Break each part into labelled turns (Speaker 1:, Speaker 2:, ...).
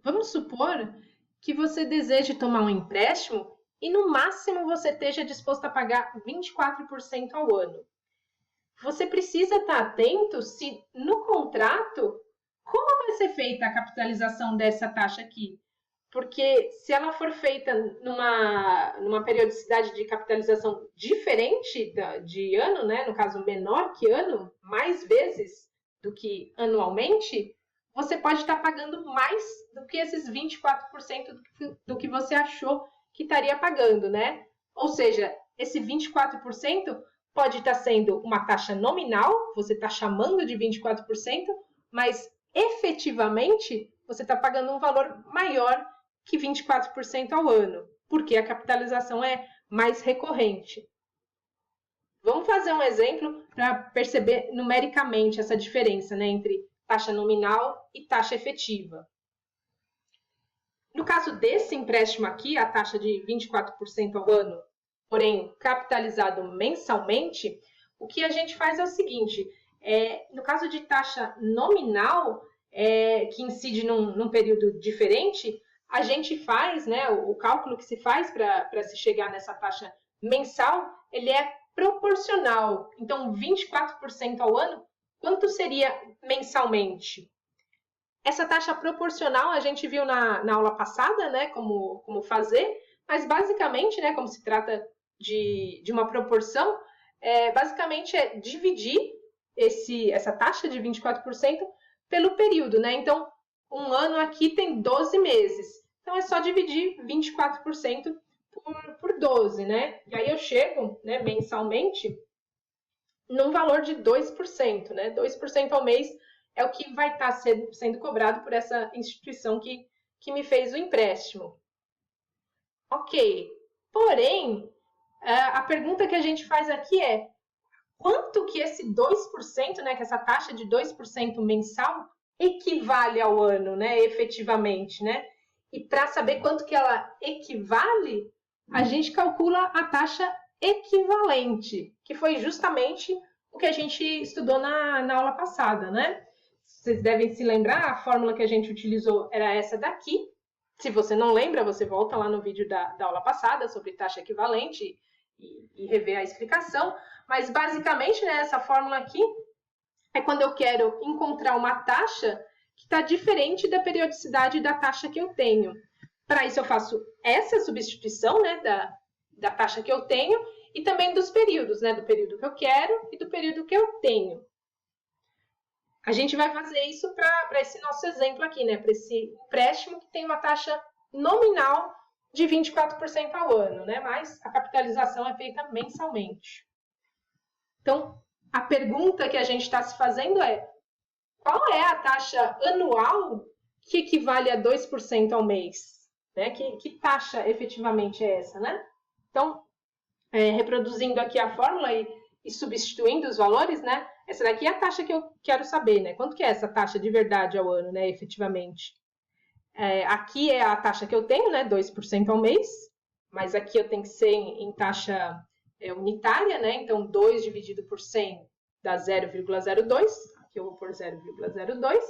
Speaker 1: Vamos supor que você deseje tomar um empréstimo e no máximo você esteja disposto a pagar 24% ao ano. Você precisa estar atento se no contrato, como vai ser feita a capitalização dessa taxa aqui? Porque se ela for feita numa periodicidade de capitalização diferente de ano, né? No caso menor que ano, mais vezes do que anualmente, você pode estar pagando mais do que esses 24% do que você achou que estaria pagando, né? Ou seja, esse 24% pode estar sendo uma taxa nominal, você está chamando de 24%, mas efetivamente você está pagando um valor maior que 24% ao ano, porque a capitalização é mais recorrente. Vamos fazer um exemplo para perceber numericamente essa diferença, né, entre taxa nominal e taxa efetiva. No caso desse empréstimo aqui, a taxa de 24% ao ano, porém capitalizado mensalmente, o que a gente faz é o seguinte, no caso de taxa nominal, que incide num período diferente, a gente faz, né, o cálculo que se faz para se chegar nessa taxa mensal, ele é proporcional. Então, 24% ao ano, quanto seria mensalmente? Essa taxa proporcional a gente viu na aula passada, né, como fazer, mas basicamente, né, como se trata de uma proporção, basicamente é dividir essa taxa de 24% pelo período, né? Então, um ano aqui tem 12 meses. Então, é só dividir 24% por 12, né? E aí eu chego, né, mensalmente, num valor de 2%, né? 2% ao mês é o que vai estar sendo cobrado por essa instituição que me fez o empréstimo. Ok, porém, a pergunta que a gente faz aqui é quanto que esse 2%, né, que essa taxa de 2% mensal equivale ao ano, né, efetivamente, né? E para saber quanto que ela equivale, a gente calcula a taxa equivalente, que foi justamente o que a gente estudou na aula passada, né? Vocês devem se lembrar, a fórmula que a gente utilizou era essa daqui. Se você não lembra, você volta lá no vídeo da aula passada sobre taxa equivalente e rever a explicação. Mas basicamente, né, essa fórmula aqui é quando eu quero encontrar uma taxa que está diferente da periodicidade da taxa que eu tenho. Para isso eu faço essa substituição, né, da taxa que eu tenho e também dos períodos, né, do período que eu quero e do período que eu tenho. A gente vai fazer isso para esse nosso exemplo aqui, né, para esse empréstimo que tem uma taxa nominal de 24% ao ano, né, mas a capitalização é feita mensalmente. Então, a pergunta que a gente está se fazendo é: qual é a taxa anual que equivale a 2% ao mês? Né? Que taxa efetivamente é essa, né? Então, reproduzindo aqui a fórmula e substituindo os valores, né? Essa daqui é a taxa que eu quero saber, né? Quanto que é essa taxa de verdade ao ano, né? Efetivamente. Aqui é a taxa que eu tenho, né? 2% ao mês, mas aqui eu tenho que ser em taxa unitária, né? Então, 2 dividido por 100 dá 0,02. Aqui eu vou por 0,02.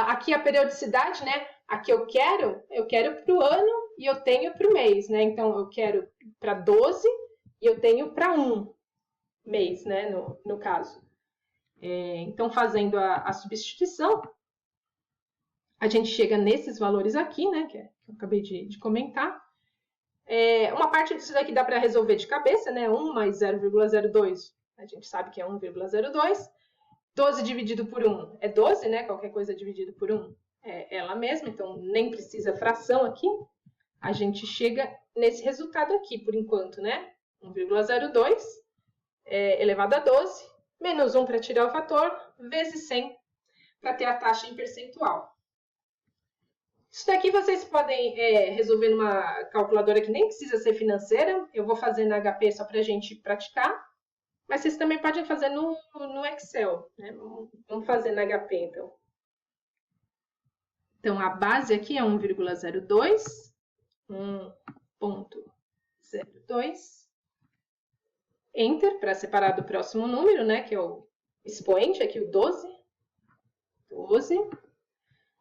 Speaker 1: Aqui a periodicidade, né? Aqui eu quero para o ano e eu tenho para o mês, né? Então, eu quero para 12 e eu tenho para 1 mês, né? No caso. Então, fazendo a substituição, a gente chega nesses valores aqui, né? Que eu acabei de comentar. Uma parte disso daqui dá para resolver de cabeça, né? 1 mais 0,02, a gente sabe que é 1,02. 12 dividido por 1 é 12, né? Qualquer coisa dividido por 1 é ela mesma, então nem precisa fração aqui. A gente chega nesse resultado aqui, por enquanto, né? 1,02 elevado a 12, menos 1 para tirar o fator, vezes 100 para ter a taxa em percentual. Isso daqui vocês podem resolver numa calculadora que nem precisa ser financeira. Eu vou fazer na HP só para a gente praticar. Mas vocês também podem fazer no Excel, né? Vamos fazer na HP, então. Então, a base aqui é 1,02, 1,02. Enter, para separar do próximo número, né? Que é o expoente, aqui o 12. 12.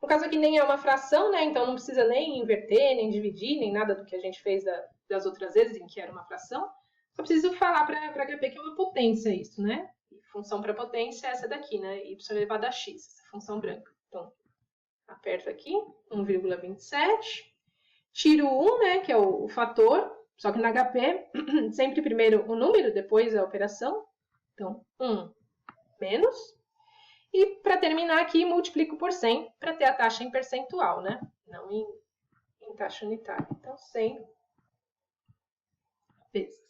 Speaker 1: No caso aqui nem é uma fração, né? Então não precisa nem inverter, nem dividir, nem nada do que a gente fez das outras vezes em que era uma fração. Só preciso falar para HP que é uma potência isso, né? Função para potência é essa daqui, né? Y elevado a x, essa função branca. Então, aperto aqui, 1,27. Tiro 1, né? Que é o fator. Só que na HP, sempre primeiro o número, depois a operação. Então, 1 menos. E para terminar aqui, multiplico por 100 para ter a taxa em percentual, né? Não em taxa unitária. Então, 100 vezes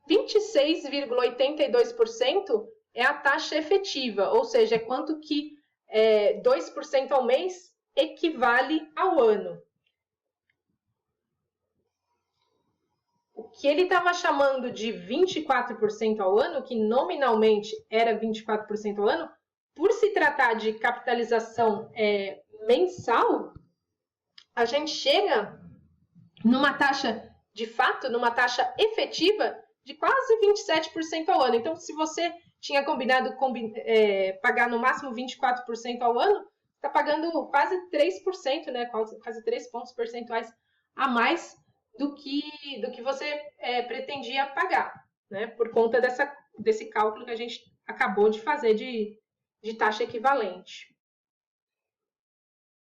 Speaker 1: 26,82% é a taxa efetiva, ou seja, é quanto que 2% ao mês equivale ao ano. O que ele estava chamando de 24% ao ano, que nominalmente era 24% ao ano, por se tratar de capitalização mensal, a gente chega numa taxa, de fato, numa taxa efetiva de quase 27% ao ano. Então, se você tinha combinado pagar no máximo 24% ao ano, está pagando quase 3%, né? Quase 3 pontos percentuais a mais do que você pretendia pagar, né? Por conta desse cálculo que a gente acabou de fazer de taxa equivalente.